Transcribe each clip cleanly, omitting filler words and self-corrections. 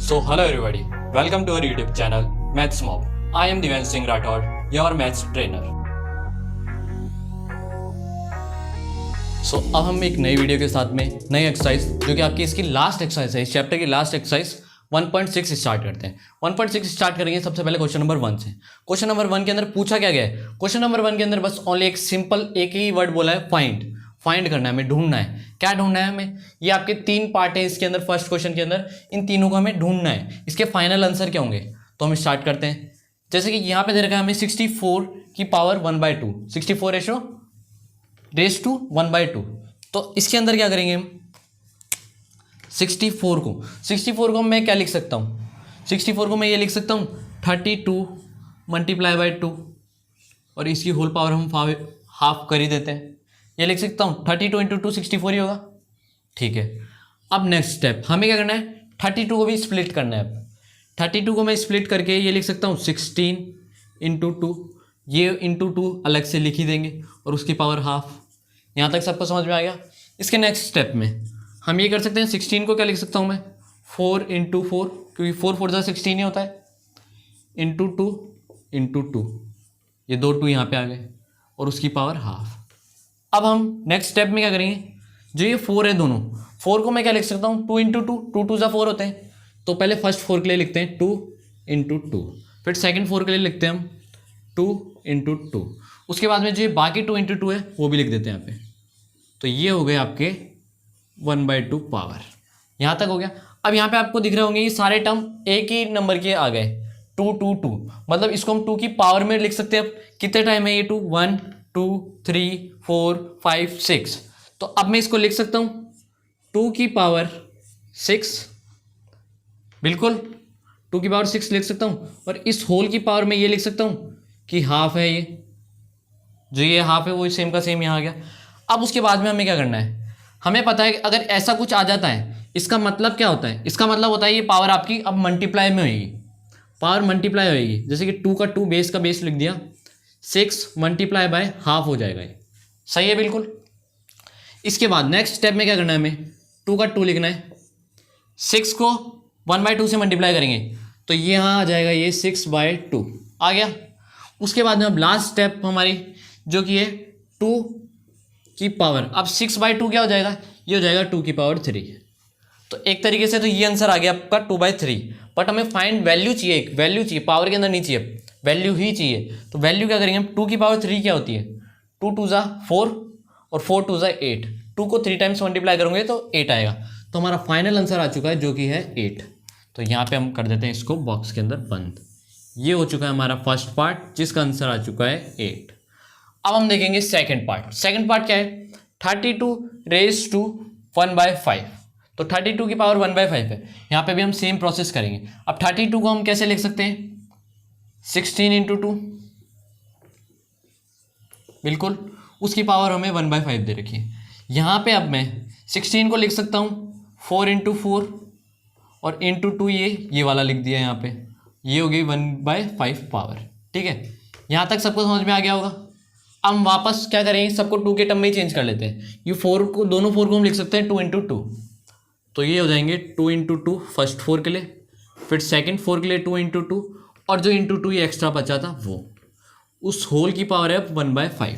So hello everybody, welcome to our YouTube channel Maths Mob. I am Divyansh Singh Rathod, your maths trainer. So अब हम एक नई video के साथ में नई एक्सरसाइज जो कि आपकी इसकी लास्ट एक्सरसाइज है, इस चैप्टर की लास्ट एक्सरसाइज 1.6 स्टार्ट करते हैं। 1.6 स्टार्ट करेंगे सबसे पहले क्वेश्चन नंबर 1 से। क्वेश्चन नंबर 1 के अंदर पूछा क्या गया है? क्वेश्चन नंबर 1 के अंदर बस ओनली एक सिंपल एक ही वर्ड बोला है, फाइंड। फाइंड करना है, हमें ढूंढना है। क्या ढूंढना है हमें? ये आपके 3 पार्ट है इसके अंदर, फर्स्ट क्वेश्चन के अंदर इन तीनों को हमें ढूंढना है। इसके फाइनल आंसर क्या होंगे? तो हम स्टार्ट करते हैं। जैसे कि यहाँ पे दे रखा है हमें 64 की पावर 1/2, 64 रेस टू 1/2। तो इसके अंदर क्या करेंगे हम? 64 को मैं क्या लिख सकता हूँ? 64 को मैं ये लिख सकता हूँ 32 × 2, और इसकी होल पावर हम हाफ कर ही देते हैं। ये लिख सकता हूँ 32 × 2 64 ही होगा। ठीक है, अब नेक्स्ट स्टेप हमें क्या करना है? 32 को भी स्प्लिट करना है। अब 32 को मैं स्प्लिट करके ये लिख सकता हूँ 16 × 2, ये × 2 अलग से लिख ही देंगे और उसकी पावर हाफ। यहाँ तक सबको समझ में आ गया? इसके नेक्स्ट स्टेप में हम ये कर सकते हैं, 16 को क्या लिख सकता हूँ मैं? 4 × 4, क्योंकि 4 4 16 ही होता है, × 2 × 2, ये 2 2 यहाँ पे आ गए और उसकी पावर हाफ। अब हम नेक्स्ट स्टेप में क्या करेंगे? जो ये 4 है दोनों, 4 को मैं क्या लिख सकता हूँ? 2 × 2, 2 2 4 होते हैं। तो पहले फर्स्ट 4 के लिए लिखते हैं 2 × 2, फिर सेकंड 4 के लिए लिखते हैं हम 2 × 2। उसके बाद में जो ये बाकी 2 × 2 है वो भी लिख देते हैं यहाँ पे। तो ये हो गए आपके 1/2 पावर। यहाँ तक हो गया। अब यहाँ पे आपको दिख रहे होंगे ये सारे टर्म एक ही नंबर के आ गए, 2 2 2। मतलब इसको हम 2 की पावर में लिख सकते हैं। अब कितने टाइम है ये 2? 1 2 3 4 5 6। तो अब मैं इसको लिख सकता हूँ 2 की पावर 6, बिल्कुल 2 की पावर 6 लिख सकता हूँ। और इस होल की पावर में ये लिख सकता हूँ कि हाफ है, ये जो ये हाफ है वो सेम का सेम यहाँ आ गया। अब उसके बाद में हमें क्या करना है? हमें पता है कि अगर ऐसा कुछ आ जाता है इसका मतलब क्या होता है? इसका मतलब होता है ये पावर आपकी अब मल्टीप्लाई में होगी, पावर मल्टीप्लाई होगी। जैसे कि 2 का 2 बेस का बेस लिख दिया, 6 × हाफ हो जाएगा ये। सही है बिल्कुल। इसके बाद नेक्स्ट स्टेप में क्या करना है हमें? 2 का 2 लिखना है, 6 को 1/2 से मल्टीप्लाई करेंगे तो ये यहाँ आ जाएगा, ये 6/2 आ गया। उसके बाद में अब लास्ट स्टेप हमारी जो कि है 2 की पावर, अब 6/2 क्या हो जाएगा? ये हो जाएगा 2 की पावर 3। तो एक तरीके से तो ये आंसर आ गया आपका 2/3। बट हमें फाइंड वैल्यू चाहिए, एक वैल्यू चाहिए, पावर के अंदर नहीं चाहिए, वैल्यू ही चाहिए। तो वैल्यू क्या करेंगे हम? 2 की पावर 3 क्या होती है? 2 2 4 और 4 2 8। 2 को 3 टाइम्स मल्टीप्लाई करोगे तो 8 आएगा। तो हमारा फाइनल आंसर आ चुका है जो कि है 8। तो यहाँ पे हम कर देते हैं इसको बॉक्स के अंदर बंद। ये हो चुका है हमारा फर्स्ट पार्ट जिसका आंसर आ चुका है 8। अब हम देखेंगे सेकंड पार्ट। सेकंड पार्ट क्या है? 32 रेज टू 1/5। तो 32 की पावर 1/5 है। यहाँ पे भी हम सेम प्रोसेस करेंगे। अब 32 को हम कैसे लिख सकते हैं? 16 × 2, बिल्कुल उसकी पावर हमें 1/5 दे रखी है। यहाँ पे अब मैं 16 को लिख सकता हूँ 4 × 4 और × 2 ये वाला लिख दिया यहाँ पे, ये हो गई 1/5 पावर। ठीक है, यहाँ तक सबको समझ में आ गया होगा। अब हम वापस क्या करेंगे? सबको 2 के टर्म में ही चेंज कर लेते हैं। ये 4 को, दोनों 4 को हम लिख सकते हैं 2 × 2। तो ये हो जाएंगे 2 × 2 फर्स्ट 4 के लिए, फिर सेकंड 4 के लिए 2 × 2, और जो × 2 ये एक्स्ट्रा बचा था वो, उस होल की पावर है 1/5।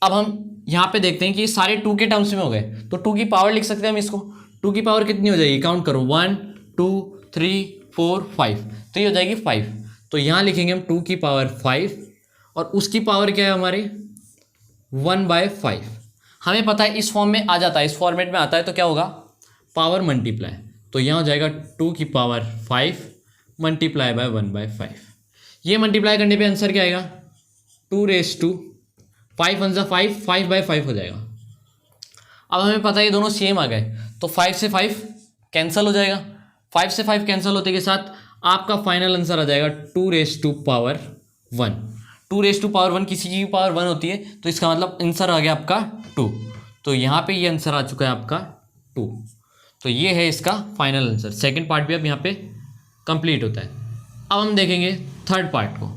अब हम यहाँ पे देखते हैं कि ये सारे 2 के टर्म्स में हो गए। तो 2 की पावर लिख सकते हैं हम इसको। 2 की पावर कितनी हो जाएगी? काउंट करो, 1 2 3 4 5। तो ये हो जाएगी 5। तो यहाँ लिखेंगे हम 2 की पावर 5 और उसकी पावर क्या है हमारी? 1/5। हमें पता है इस फॉर्म में आ जाता है, इस फॉर्मेट में आता है तो क्या होगा? Power multiply. तो यहाँ हो जाएगा 2 की पावर 5 × 1/5। ये मल्टीप्लाई करने पे आंसर क्या आएगा? 2 रेज टू 5 × 5, 5/5 हो जाएगा। अब हमें पता है ये दोनों सेम आ गए तो 5 से 5 कैंसिल हो जाएगा। 5 से 5 कैंसिल होते के साथ आपका फाइनल आंसर आ जाएगा 2 raise to power 1। 2 raise to power 1 किसी की भी पावर 1 होती है, तो इसका मतलब आंसर आ गया आपका 2। तो यहाँ पे ये आंसर आ चुका है आपका 2। तो ये है इसका फाइनल आंसर। सेकंड पार्ट भी अब यहाँ पे कंप्लीट होता है। अब हम देखेंगे थर्ड पार्ट को।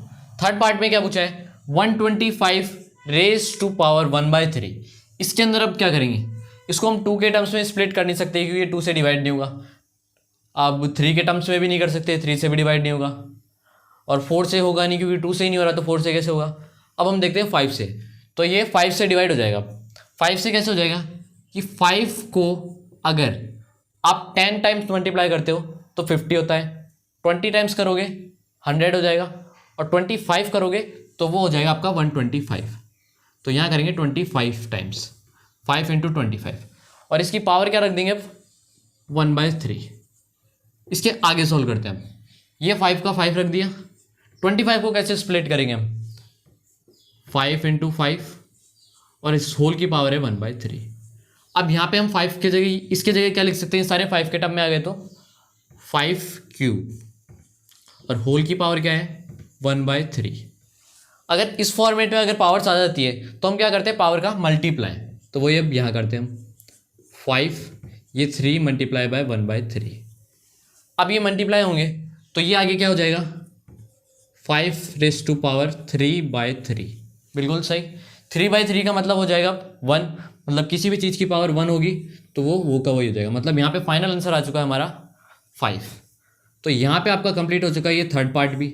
थर्ड पार्ट में क्या पूछा है? 125 रेज टू पावर 1/3। इसके अंदर अब क्या करेंगे? इसको हम 2 के टर्म्स में स्प्लिट कर नहीं सकते क्योंकि ये 2 से डिवाइड नहीं होगा। अब 3 के टर्म्स में भी नहीं कर सकते, 3 से भी डिवाइड नहीं होगा, और 4 से होगा नहीं क्योंकि 2 से ही नहीं हो रहा, तो 4 से कैसे होगा। अब हम देखते हैं 5 से, तो ये 5 से डिवाइड हो जाएगा। 5 से कैसे हो जाएगा कि 5 को अगर आप 10 टाइम्स मल्टीप्लाई करते हो तो 50 होता है, 20 टाइम्स करोगे 100 हो जाएगा, और 25 करोगे तो वो हो जाएगा आपका 125। तो यहाँ करेंगे 25 टाइम्स, 5 इंटू 25, और इसकी पावर क्या रख देंगे अब 1/3। इसके आगे सोल्व करते हैं हम, ये 5 का 5 रख दिया, 25 को कैसे स्प्लिट करेंगे हम, 5 इंटू 5, और इस होल की पावर है 1/3। अब यहाँ पे हम 5 के जगह, इसके जगह क्या लिख सकते हैं, सारे 5 के टर्म में आ गए तो 5 क्यूब, और होल की पावर क्या है 1/3। अगर इस फॉर्मेट में अगर पावर्स आ जाती है तो हम क्या करते हैं, पावर का मल्टीप्लाई, तो वही अब यहाँ करते हैं हम 5, ये 3 मल्टीप्लाई बाय 1/3। अब ये मल्टीप्लाई होंगे तो ये आगे क्या हो जाएगा 5⁻³ बिल्कुल सही। 3/3 का मतलब हो जाएगा 1, मतलब किसी भी चीज़ की पावर 1 होगी तो वो का वही हो जाएगा। मतलब यहाँ पे फाइनल आंसर आ चुका है हमारा 5। तो यहाँ पे आपका कंप्लीट हो चुका है ये थर्ड पार्ट भी।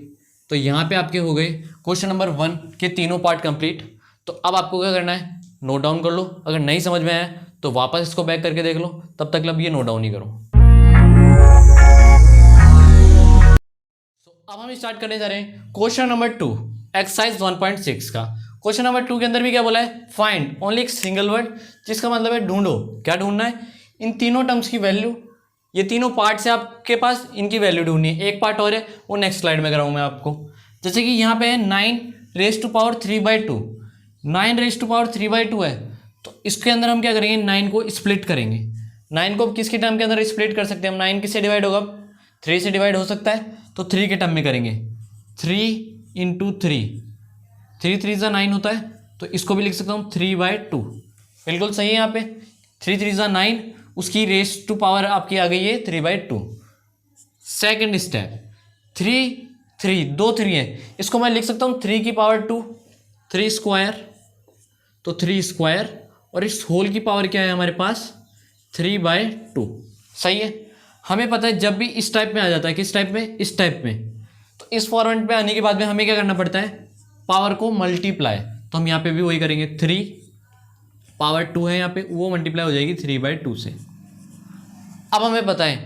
तो यहाँ पे आपके हो गए क्वेश्चन नंबर 1 के तीनों पार्ट कंप्लीट। तो अब आपको क्या करना है, नोट डाउन कर लो, अगर नहीं समझ में आया तो वापस इसको बैक करके देख लो, तब तक अब ये नोट डाउन ही करो। अब हम स्टार्ट करने जा रहे हैं क्वेश्चन नंबर 2 एक्सरसाइज 1.6 का। क्वेश्चन नंबर 2 के अंदर भी क्या बोला है, फाइंड ओनली एक सिंगल वर्ड, जिसका मतलब है ढूंढो। क्या ढूंढना है, इन तीनों टर्म्स की वैल्यू। ये तीनों पार्ट से आपके पास इनकी वैल्यू ढूंढनी है। एक पार्ट और है वो नेक्स्ट स्लाइड में कराऊँ मैं आपको। जैसे कि यहाँ पे है 9⁻³ 9⁻³ है, तो इसके अंदर हम क्या करेंगे, 9 को स्प्लिट करेंगे। 9 को किसके टर्म के अंदर स्प्लिट कर सकते हैं हम, 9 किससे डिवाइड होगा, 3 से डिवाइड हो सकता है, तो 3 के टर्म में करेंगे। 3 इंटू 3, 3 3 ज़ा 9 होता है, तो इसको भी लिख सकता हूँ 3/2। बिल्कुल सही है। यहाँ पे 3 3 ज़ा 9, उसकी रेस टू पावर आपकी आ गई है 3/2। सेकेंड स्टेप 3 3 2 3 है, इसको मैं लिख सकता हूँ 3⁻², 3 स्क्वायर, तो 3 स्क्वायर, और इस होल की पावर क्या है हमारे पास 3/2। सही है। हमें पता है जब भी इस टाइप में आ जाता है, किस टाइप में, इस टाइप में, तो इस फॉर्मेट में आने के बाद में हमें क्या करना पड़ता है, पावर को मल्टीप्लाई। तो हम यहाँ पे भी वही करेंगे, 3⁻2 है यहाँ पे, वो मल्टीप्लाई हो जाएगी 3/2 से। अब हमें पता है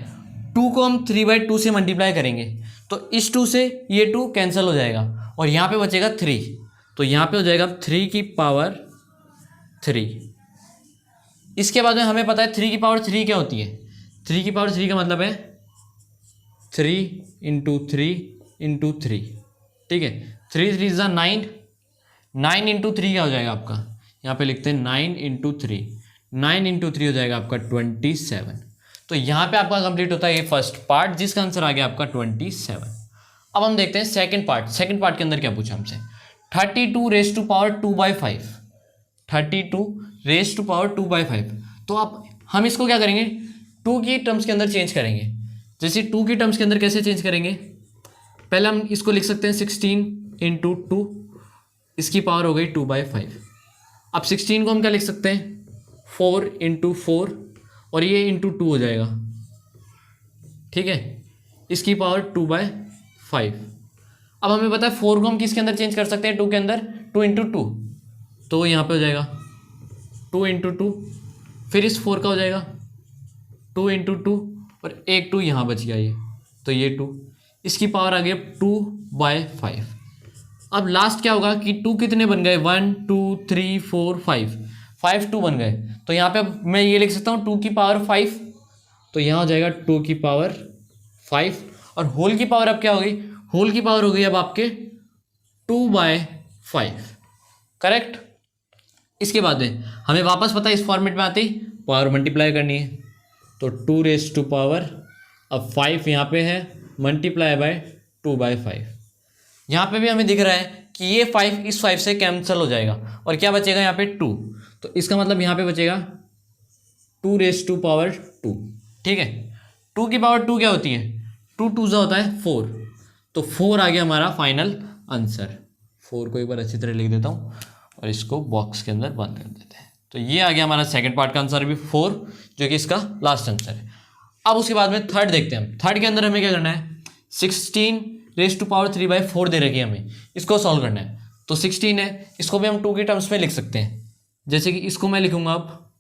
2 को हम 3/2 से मल्टीप्लाई करेंगे तो इस 2 से ये 2 कैंसिल हो जाएगा, और यहाँ पे बचेगा 3, तो यहाँ पे हो जाएगा 3⁻3। इसके बाद में हमें पता है 3⁻3 क्या होती है। 3⁻3 का मतलब है 3 इंटू 3 इंटू 3, ठीक है। 3 3 ज़ा 9, 9 इंटू 3 क्या हो जाएगा आपका, यहाँ पे लिखते हैं 9 इंटू 3, 9 इंटू 3 हो जाएगा आपका 27। तो यहाँ पे आपका कंप्लीट होता है ये फर्स्ट पार्ट, जिसका आंसर आ गया आपका 27। अब हम देखते हैं सेकंड पार्ट। सेकंड पार्ट के अंदर क्या पूछा हमसे, 32⁻²/5, 32⁻²/5। तो आप हम इसको क्या करेंगे, 2 की टर्म्स के अंदर चेंज करेंगे। जैसे 2 की टर्म्स के अंदर कैसे चेंज करेंगे, पहले हम इसको लिख सकते हैं 16 इंटू 2, इसकी पावर हो गई 2/5। अब 16 को हम क्या लिख सकते हैं 4 इंटू 4, और ये इंटू 2 हो जाएगा, ठीक है, इसकी पावर 2/5। अब हमें पता है 4 को हम किसके अंदर चेंज कर सकते हैं, 2 के अंदर, 2 इंटू 2, तो यहाँ पे हो जाएगा 2 इंटू 2, फिर इस 4 का हो जाएगा 2 इंटू 2, और एक 2 यहाँ बच गया ये, तो ये 2, इसकी पावर आ गई 2/5। अब लास्ट क्या होगा कि 2 कितने बन गए, 1 2 3 4 5 2 बन गए। तो यहाँ पे मैं ये लिख सकता हूँ 2 की पावर 5, तो यहाँ हो जाएगा 2 की पावर 5, और होल की पावर अब क्या हो गई, होल की पावर हो गई अब आपके 2/5, करेक्ट। इसके बाद में हमें वापस पता है इस फॉर्मेट में आते ही पावर मल्टीप्लाई करनी है, तो 2⁻, अब 5 यहाँ पे है, मल्टीप्लाई बाय 2/5। यहाँ पे भी हमें दिख रहा है कि ये 5 इस 5 से कैंसिल हो जाएगा, और क्या बचेगा यहाँ पे 2, तो इसका मतलब यहाँ पे बचेगा 2⁻², ठीक है। 2 की पावर 2 क्या होती है, 2 2 होता है 4, तो 4 आ गया हमारा फाइनल आंसर। 4 को एक बार अच्छी तरह लिख देता हूँ और इसको बॉक्स के अंदर बंद कर देते हैं। तो ये आ गया हमारा सेकंड पार्ट का आंसर भी 4, जो कि इसका लास्ट आंसर है। अब उसके बाद में थर्ड देखते हैं हम। थर्ड के अंदर हमें क्या करना है, 16⁻³ दे रखी है हमें, इसको सॉल्व करना है। तो 16 है, इसको भी हम 2 के टर्म्स में लिख सकते हैं। जैसे कि इसको मैं लिखूंगा, अब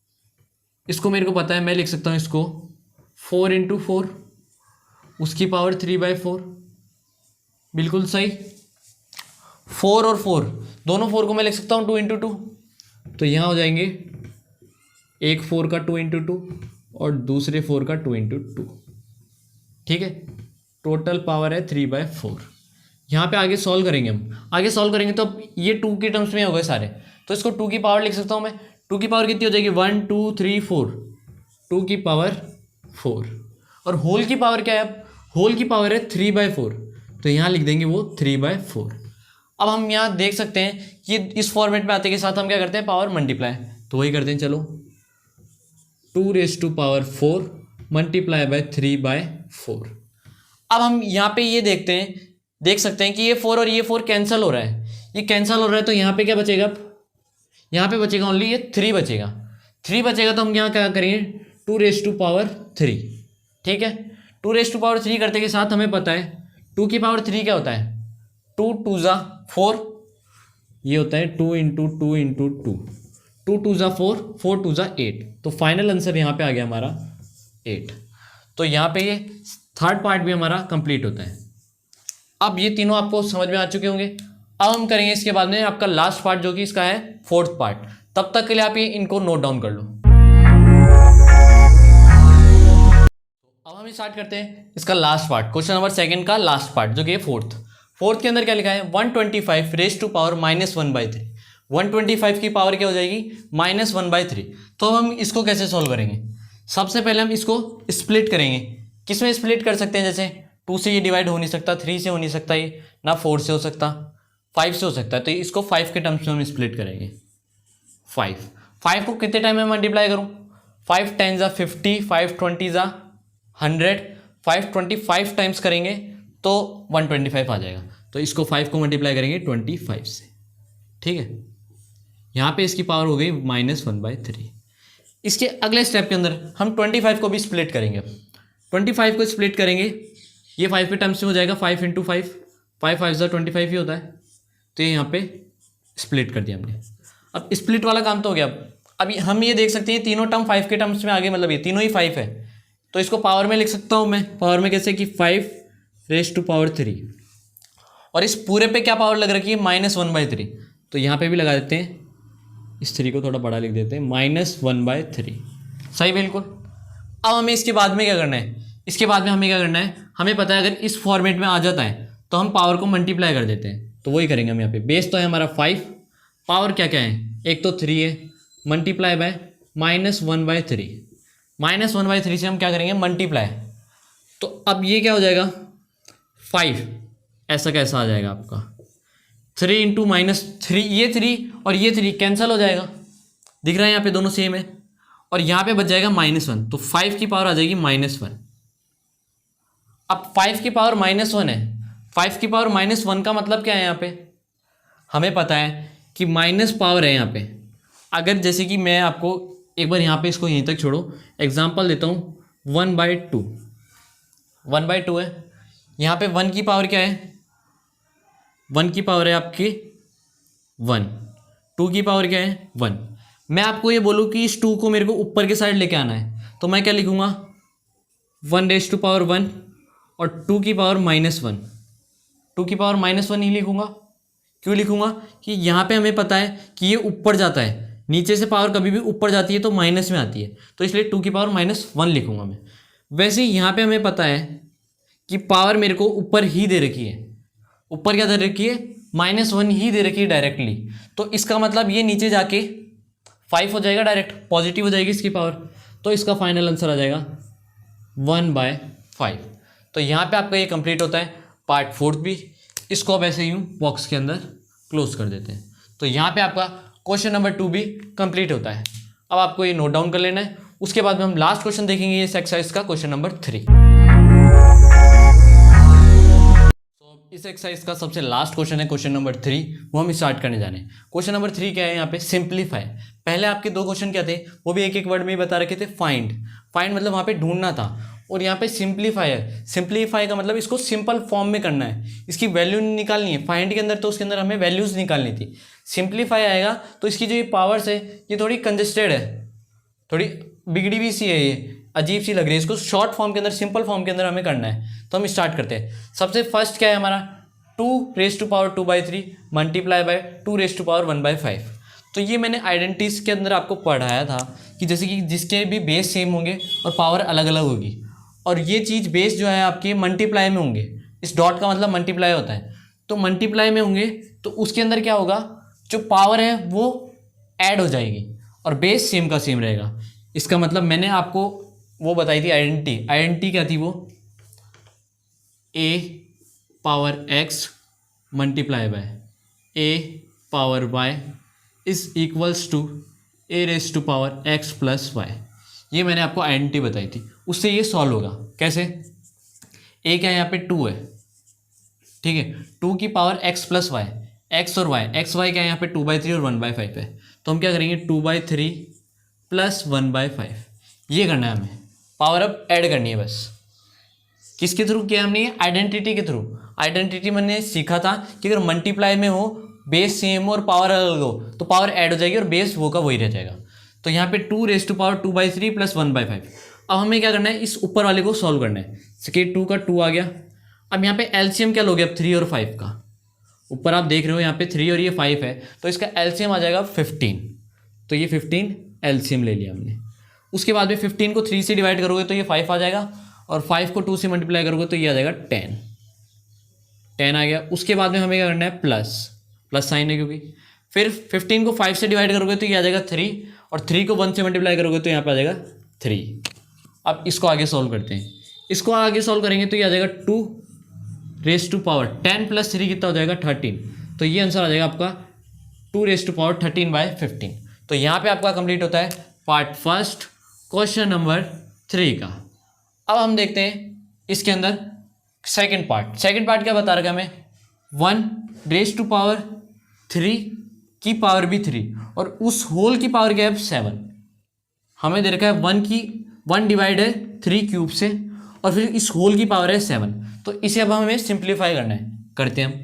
इसको मेरे को पता है, मैं लिख सकता हूँ इसको 4 × 4 उसकी पावर 3/4, बिल्कुल सही। 4 और 4 दोनों 4 को मैं लिख सकता हूँ 2 × 2, तो यहाँ हो जाएंगे एक 4 का 2 × 2 और दूसरे 4 का 2 × 2, ठीक है। टोटल पावर है 3/4। यहाँ पे आगे सॉल्व करेंगे हम, आगे सॉल्व करेंगे तो अब ये 2 के टर्म्स में हो गए सारे, तो इसको 2 की पावर लिख सकता हूँ मैं। 2 की पावर कितनी हो जाएगी, 1 2 3 4, 2 की पावर 4। और होल की पावर क्या है, अब होल की पावर है 3/4, तो यहाँ लिख देंगे वो 3/4। अब हम यहाँ देख सकते हैं कि इस फॉर्मेट में आते के साथ हम क्या करते हैं, पावर मल्टीप्लाई, तो वही करते हैं। चलो 2⁴ मल्टीप्लाई बाय 3/4। अब हम यहाँ पे ये देख सकते हैं कि ये 4 और ये 4 कैंसिल हो रहा है, ये कैंसिल हो रहा है, तो यहाँ पे क्या बचेगा, अब यहाँ पे बचेगा ओनली ये 3 बचेगा। 3 बचेगा तो हम यहाँ क्या करेंगे, 2⁻3, ठीक है। 2⁻3 करते के साथ हमें पता है 2 की पावर 3 क्या होता है, 2 2 ज़ा 4, ये होता है 2 × 2 × 2, 2 2 ज़ा 4, 4 2 ज़ा 8, तो फाइनल आंसर यहाँ पे आ गया हमारा 8। तो यहाँ पे ये थर्ड पार्ट भी हमारा कंप्लीट होता है। अब ये तीनों आपको समझ में आ चुके होंगे। अब हम करेंगे इसके बाद में आपका लास्ट पार्ट, जो कि इसका है फोर्थ पार्ट। तब तक के लिए आप ये इनको नोट डाउन कर लो। अब हम स्टार्ट करते हैं इसका लास्ट पार्ट, क्वेश्चन नंबर 2 का लास्ट पार्ट, जो कि फोर्थ के अंदर क्या लिखा है, 125⁻⁻⁻⁻3। 125 की पावर क्या हो जाएगी, -1/3। तो हम इसको कैसे सॉल्व करेंगे, सबसे पहले हम इसको स्प्लिट करेंगे। किस में स्प्लिट कर सकते हैं, जैसे 2 से ये डिवाइड हो नहीं सकता, 3 से हो नहीं सकता, ये ना 4 से हो सकता, 5 से हो सकता है, तो इसको 5 के टर्म्स में हम स्प्लिट करेंगे। 5 को कितने टाइम में मल्टीप्लाई करूँ, 5 10 ज़ा 50, 5 20 ज़ा 100, 5 25 टाइम्स करेंगे तो 125 आ जाएगा। तो इसको 5 को मल्टीप्लाई करेंगे 25 से, ठीक है। यहाँ पे इसकी पावर हो गई -1/3। इसके अगले स्टेप के अंदर हम 25 को भी स्प्लिट करेंगे। अब 25 को स्प्लिट करेंगे, ये 5 के टर्म्स में हो जाएगा, 5 × 5, 5 5 ज़ा 25 ही होता है, तो ये यहाँ पे स्प्लिट कर दिया हमने। अब स्प्लिट वाला काम तो हो गया। अब हम ये देख सकते हैं तीनों टर्म 5 के टर्म्स में आ गए, मतलब ये तीनों ही 5 है, तो इसको पावर में लिख सकता हूँ मैं। पावर में कैसे कि 5⁻3, और इस पूरे पे क्या पावर लग रखी है, -1/3, तो यहाँ पे भी लगा देते हैं, इस 3 को थोड़ा बड़ा लिख देते हैं, -1/3, सही बिल्कुल। अब हमें इसके बाद में क्या करना है, इसके बाद में हमें क्या करना है, हमें पता है अगर इस फॉर्मेट में आ जाता है तो हम पावर को मल्टीप्लाई कर देते हैं, तो वही करेंगे हम। यहाँ पे बेस तो है हमारा 5, पावर क्या क्या है, एक तो 3 है, मल्टीप्लाई बाय -1/3, -1/3 से हम क्या करेंगे, मल्टीप्लाई। तो अब ये क्या हो जाएगा, 5 ऐसा कैसा आ जाएगा आपका, 3 × -3, ये 3 और ये 3 कैंसिल हो जाएगा, दिख रहा है यहाँ पे दोनों सेम है, और यहाँ पे बच जाएगा -1, तो 5 की पावर आ जाएगी -1। अब 5 की पावर -1 है, 5 की पावर -1 का मतलब क्या है, यहाँ पे हमें पता है कि माइनस पावर है यहाँ पे। अगर जैसे कि मैं आपको एक बार यहाँ पे इसको यहीं तक छोड़ो, एग्जांपल देता हूँ, 1/2, 1/2 है, यहाँ पे 1 की पावर क्या है, 1 की पावर है आपकी 1, 2 की पावर क्या है 1। मैं आपको ये बोलूँ कि इस 2 को मेरे को ऊपर के साइड लेके आना है, तो मैं क्या लिखूँगा, 1⁻1 और 2 की पावर -1, 2 की पावर -1 ही लिखूँगा। क्यों लिखूँगा कि यहाँ पे हमें पता है कि ये ऊपर जाता है, नीचे से पावर कभी भी ऊपर जाती है तो माइनस में आती है, तो इसलिए 2 की पावर -1 लिखूँगा मैं। वैसे ही यहाँ पे हमें पता है कि पावर मेरे को ऊपर ही दे रखी है, ऊपर क्या दे रखी है, -1 ही दे रखी है डायरेक्टली, तो इसका मतलब ये नीचे जाके 5 हो जाएगा, डायरेक्ट पॉजिटिव हो जाएगी इसकी पावर, तो इसका फाइनल आंसर आ जाएगा 1/5। तो यहाँ पे आपका ये कंप्लीट होता है पार्ट 4 भी। इसको अब ऐसे यूँ बॉक्स के अंदर क्लोज कर देते हैं। तो यहाँ पे आपका क्वेश्चन नंबर 2 भी कंप्लीट होता है। अब आपको ये नोट डाउन कर लेना है, उसके बाद में हम लास्ट क्वेश्चन देखेंगे इस एक्सरसाइज का, क्वेश्चन नंबर 3। तो इस एक्सरसाइज का सबसे लास्ट क्वेश्चन है क्वेश्चन नंबर 3, वो हम स्टार्ट करने जाने हैं। क्वेश्चन नंबर 3 क्या है, यहाँ पे सिंप्लीफाई। पहले आपके 2 क्वेश्चन क्या थे, वो भी एक एक वर्ड में ही बता रखे थे, फाइंड। फाइंड मतलब वहाँ पे ढूंढना था, और यहाँ पे सिंप्लीफाई है। सिंप्लीफाई का मतलब इसको सिंपल फॉर्म में करना है, इसकी वैल्यू निकालनी है। फाइंड के अंदर तो उसके अंदर हमें वैल्यूज़ निकालनी थी। सिंप्लीफाई आएगा तो इसकी जो ये पावर्स है ये थोड़ी कंजेस्टेड है, थोड़ी बिगड़ी भी सी है, ये अजीब सी लग रही है। इसको शॉर्ट फॉर्म के अंदर, सिंपल फॉर्म के अंदर हमें करना है। तो हम स्टार्ट करते हैं। सबसे फर्स्ट क्या है हमारा, 2⁻² मल्टीप्लाई बाय 2⁻1/5। तो ये मैंने आइडेंटिटीज के अंदर आपको पढ़ाया था कि जैसे कि जिसके भी बेस सेम होंगे और पावर अलग अलग होगी, और ये चीज़ बेस जो है आपके मल्टीप्लाई में होंगे। इस डॉट का मतलब मल्टीप्लाई होता है, तो मल्टीप्लाई में होंगे तो उसके अंदर क्या होगा, जो पावर है वो ऐड हो जाएगी और बेस सेम का सेम रहेगा। इसका मतलब मैंने आपको वो बताई थी आइडेंटिटी। आइडेंटिटी क्या थी वो, a⁻x multiply by a⁻y is equals to a⁻x + y। ये मैंने आपको आइडेंटिटी बताई थी, उससे ये सॉल्व होगा। कैसे, a क्या है यहाँ पे 2 है, ठीक है, 2 की पावर x + y, x और y, x y क्या है यहाँ पे 2/3 और 1/5 है। तो हम क्या करेंगे 2/3 + 1/5, ये करना है हमें। पावर अब ऐड करनी है बस। किसके थ्रू किया हमने ये, आइडेंटिटी के थ्रू। आइडेंटिटी मैंने सीखा था कि अगर मल्टीप्लाई में हो, बेस सेम हो और पावर अलग हो तो पावर ऐड हो जाएगी और बेस वो का वही रह जाएगा। तो यहाँ पे 2⁻2/3 + 1/5। अब हमें क्या करना है, इस ऊपर वाले को सॉल्व करना है। सेकेंड 2 का 2 आ गया। अब यहाँ पे एलसीएम क्या लोगे, अब 3 और 5 का। ऊपर आप देख रहे हो यहाँ पे 3 और ये 5 है, तो इसका एलसीएम आ जाएगा 15। तो ये 15 एलसीएम ले लिया हमने। उसके बाद में 15 को 3 से डिवाइड करोगे तो ये 5 आ जाएगा, और 5 को 2 से मल्टीप्लाई करोगे तो ये आ जाएगा 10 आ गया। उसके बाद में हमें क्या करना है, प्लस साइन है क्योंकि। फिर 15 को 5 से डिवाइड करोगे तो ये आ जाएगा 3, और 3 को 1 से मल्टीप्लाई करोगे तो यहाँ पे आ जाएगा 3। अब इसको आगे सॉल्व करते हैं। इसको आगे सॉल्व करेंगे तो ये आ जाएगा 2⁻10 + 3 कितना हो जाएगा 13। तो ये आंसर आ जाएगा आपका 2⁻13/15। तो यहाँ पे आपका कंप्लीट होता है पार्ट फर्स्ट क्वेश्चन नंबर 3 का। अब हम देखते हैं इसके अंदर सेकंड पार्ट क्या बता रखा है हमें, 1⁻3 की पावर भी 3 और उस होल की पावर क्या है 7। हमें दे रखा है 1 डिवाइड है 3³ से, और फिर इस होल की पावर है 7। तो इसे अब हमें सिंप्लीफाई करना है, करते हैं हम।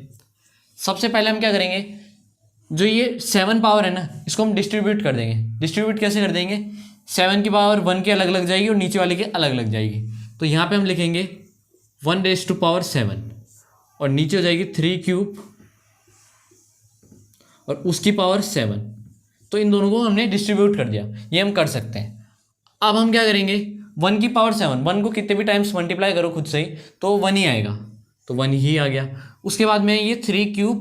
सबसे पहले हम क्या करेंगे, जो ये 7 पावर है ना, इसको हम डिस्ट्रीब्यूट कर देंगे। डिस्ट्रीब्यूट कैसे कर देंगे, 7 की पावर 1 के अलग लग जाएगी और नीचे वाले के अलग लग जाएगी। तो यहाँ पे हम लिखेंगे 1⁻7 और नीचे हो जाएगी 3³ और उसकी पावर 7। तो इन दोनों को हमने डिस्ट्रीब्यूट कर दिया, ये हम कर सकते हैं। अब हम क्या करेंगे, 1 की पावर 7, 1 को कितने भी टाइम्स मल्टीप्लाई करो खुद से ही तो 1 ही आएगा, तो 1 ही आ गया। उसके बाद में ये 3³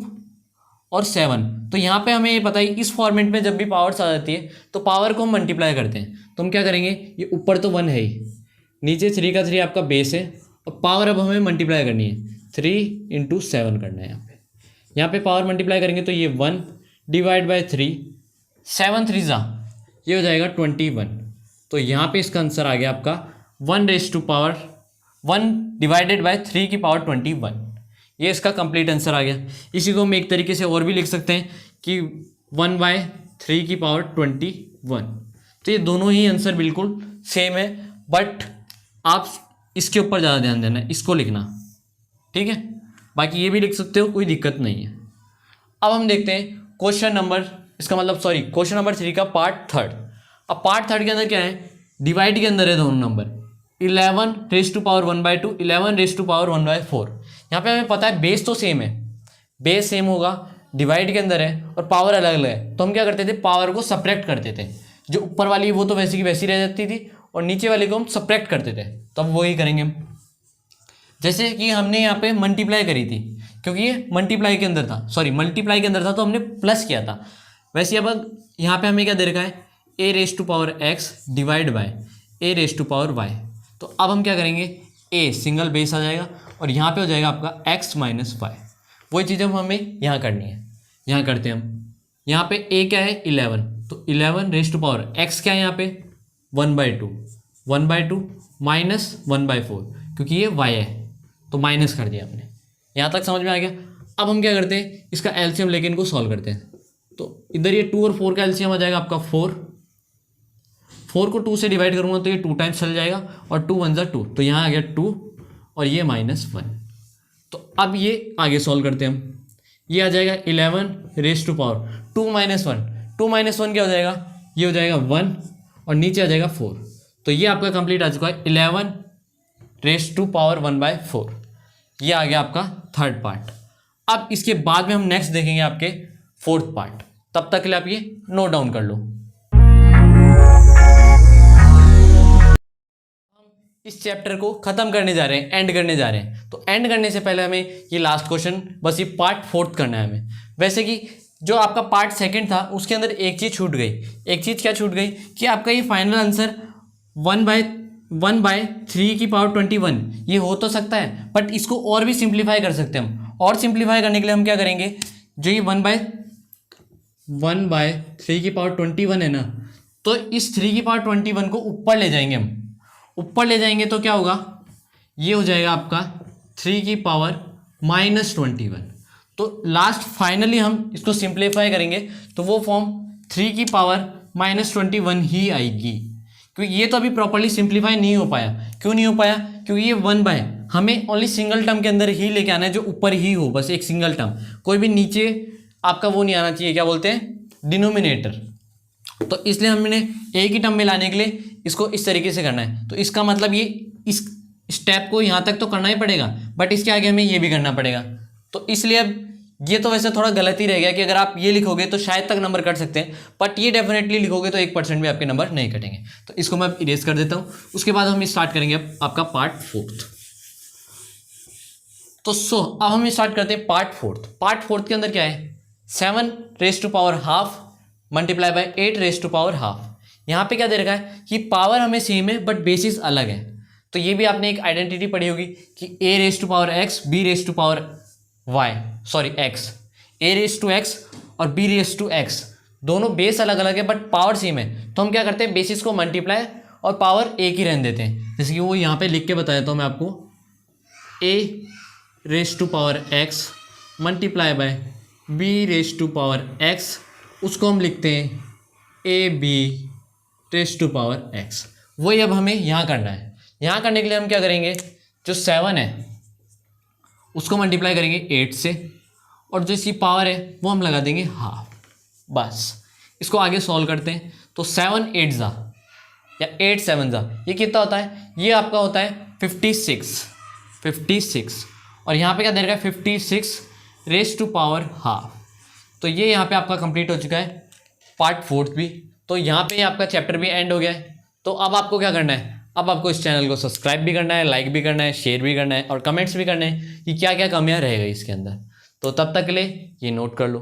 और 7। तो यहाँ पे हमें ये पता है इस फॉर्मेट में जब भी पावर्स आ जाती है तो पावर को हम मल्टीप्लाई करते हैं। तो हम क्या करेंगे, ये ऊपर तो 1 है ही, नीचे 3 का 3 आपका बेस है, और पावर अब हमें मल्टीप्लाई करनी है, 3 × 7 करना है। यहाँ पे पावर मल्टीप्लाई करेंगे तो ये 1 डिवाइड बाय 3, 7 3 ये हो जाएगा 21। तो यहाँ पे इसका आंसर आ गया आपका 1 डिवाइडेड बाय 3 की पावर 21। ये इसका कंप्लीट आंसर आ गया। इसी को हम एक तरीके से और भी लिख सकते हैं कि 1/3 की पावर 21। तो ये दोनों ही आंसर बिल्कुल सेम है, बट आप इसके ऊपर ज़्यादा ध्यान देना है, इसको लिखना, ठीक है। बाकी ये भी लिख सकते हो, कोई दिक्कत नहीं है। अब हम देखते हैं क्वेश्चन नंबर 3 का पार्ट थर्ड। अब पार्ट थर्ड के अंदर क्या है, डिवाइड के अंदर है दोनों नंबर, 11⁻1/2, 11⁻1/4। यहाँ पे हमें पता है बेस तो सेम है, बेस सेम होगा, डिवाइड के अंदर है और पावर अलग अलग है। तो हम क्या करते थे, पावर को सब्ट्रैक्ट करते थे। जो ऊपर वाली वो तो वैसी की वैसी रह जाती थी और नीचे वाले को हम सब्ट्रैक्ट करते थे। तो अब वही करेंगे हम, जैसे कि हमने यहाँ पे मल्टीप्लाई करी थी, क्योंकि ये मल्टीप्लाई के अंदर था तो हमने प्लस किया था। वैसे अब यहाँ पे हमें क्या दे रखा है, a⁻x डिवाइड बाय a⁻y। तो अब हम क्या करेंगे, a सिंगल बेस आ जाएगा और यहाँ पे हो जाएगा आपका x - y। वही चीज़ अब हमें यहाँ करनी है, यहाँ करते हैं हम। यहाँ पे a क्या है 11, तो 11⁻x क्या है यहाँ पे 1/2 माइनस 1/4, क्योंकि ये y है तो माइनस कर दिया हमने। यहाँ तक समझ में आ गया। अब हम क्या करते हैं, इसका एलसीएम लेके इनको सॉल्व करते हैं। तो इधर ये 2 और 4 का एलसीएम आ जाएगा आपका 4 4 को 2 से डिवाइड करूँगा तो ये 2 टाइम्स चल जाएगा और 2 1 2, तो यहाँ आ गया 2 और ये -1। तो अब ये आगे सॉल्व करते हैं हम। ये आ जाएगा 11 रेज टू पावर 2 - 1, 2 - 1 क्या हो जाएगा, ये हो जाएगा 1 और नीचे आ जाएगा 4। तो ये आपका कंप्लीट आ चुका है 11 रेज टू पावर 1/4। ये आ गया आपका थर्ड पार्ट। अब इसके बाद में हम नेक्स्ट देखेंगे आपके फोर्थ पार्ट। तब तक के लिए आप ये नोट डाउन कर लो। इस चैप्टर को खत्म करने जा रहे हैं, एंड करने जा रहे हैं। तो एंड करने से पहले हमें ये लास्ट क्वेश्चन, बस ये पार्ट फोर्थ करना है हमें। वैसे कि जो आपका पार्ट सेकंड था उसके अंदर एक चीज़ छूट गई। एक चीज़ क्या छूट गई कि आपका ये फाइनल आंसर 1/3 की पावर 21 ये हो तो सकता है, बट इसको और भी सिंप्लीफाई कर सकते हैं हम। और सिंप्लीफाई करने के लिए हम क्या करेंगे, जो ये 1/3 की पावर 21 है ना, तो इस 3 की पावर 21 को ऊपर ले जाएंगे हम। ऊपर ले जाएंगे तो क्या होगा, ये हो जाएगा आपका 3 की पावर -21। तो लास्ट फाइनली हम इसको सिंप्लीफाई करेंगे तो वो फॉर्म 3 की पावर -21 ही आएगी। क्योंकि ये तो अभी प्रॉपर्ली सिंप्लीफाई नहीं हो पाया। क्यों नहीं हो पाया, क्योंकि ये 1/, हमें ओनली सिंगल टर्म के अंदर ही लेके आना है, जो ऊपर ही हो, बस एक सिंगल टर्म, कोई भी नीचे आपका वो नहीं आना चाहिए, क्या बोलते हैं, डिनोमिनेटर। तो इसलिए हमने एक ही टर्म में लाने के लिए इसको इस तरीके से करना है। तो इसका मतलब ये इस स्टेप को यहाँ तक तो करना ही पड़ेगा, बट इसके आगे हमें ये भी करना पड़ेगा। तो इसलिए अब ये तो वैसे थोड़ा गलत ही रह गया कि अगर आप ये लिखोगे तो शायद तक नंबर कट सकते हैं, बट ये डेफिनेटली लिखोगे तो 1% भी आपके नंबर नहीं कटेंगे। तो इसको मैं इरेज कर देता हूँ। उसके बाद हम स्टार्ट करेंगे अब आपका पार्ट फोर्थ। तो अब हम स्टार्ट करते हैं पार्ट फोर्थ। पार्ट फोर्थ के अंदर क्या है, 7 raise to power half multiply by 8 raise to power half. यहाँ पे क्या दे रखा है कि पावर हमें सेम है बट बेसिस अलग है। तो ये भी आपने एक आइडेंटिटी पढ़ी होगी कि a raise to power x, b raise to power x, a raise to x और b रेज टू x, दोनों बेस अलग अलग है बट पावर सेम है। तो हम क्या करते हैं, बेसिस को मल्टीप्लाई और पावर एक ही रहने देते हैं। जैसे कि वो यहाँ पे लिख के बता देता हूँ मैं आपको, a raise to power x multiply by b raise to power x, उसको हम लिखते हैं A B raise to power x। वही अब हमें यहाँ करना है। यहाँ करने के लिए हम क्या करेंगे, जो 7 है उसको मल्टीप्लाई करेंगे 8 से और जो इसकी पावर है वो हम लगा देंगे हाफ। बस इसको आगे सॉल्व करते हैं। तो 7 8 जा या 8 7 जा, ये कितना होता है, ये आपका होता है 56 और यहाँ पे क्या दे रखा है 56 रेज टू पावर हाफ। तो ये यहाँ पे आपका कंप्लीट हो चुका है पार्ट फोर्थ भी। तो यहाँ पे आपका चैप्टर भी एंड हो गया है। तो अब आपको क्या करना है, अब आपको इस चैनल को सब्सक्राइब भी करना है, लाइक भी करना है, शेयर भी करना है और कमेंट्स भी करने हैं कि क्या क्या कमियां रहेगा इसके अंदर। तो तब तक के लिए ये नोट कर लो।